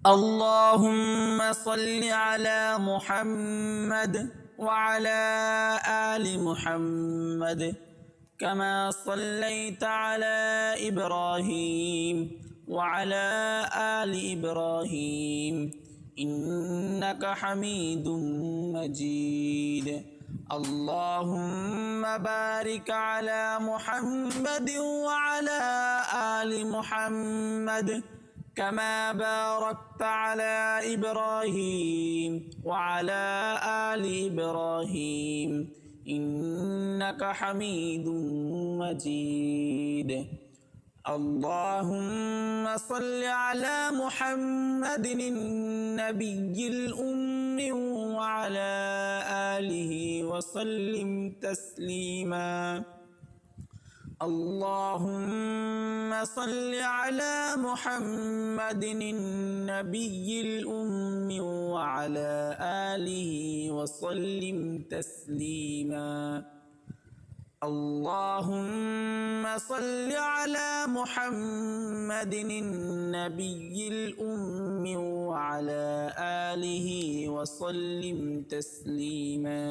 اللهم صل على محمد وعلى آل محمد كما صليت على إبراهيم وعلى آل إبراهيم إنك حميد مجيد اللهم بارك على محمد وعلى آل محمد كما باركت على إبراهيم وعلى آل إبراهيم إنك حميد مجيد اللهم صل على محمد النبي الأمي وعلى آله وسلم تسليما اللهم صل على محمد النبي الأمي وعلى آله وسلم تسليما اللهم صل على محمد النبي الأمي وعلى آله وسلم تسليما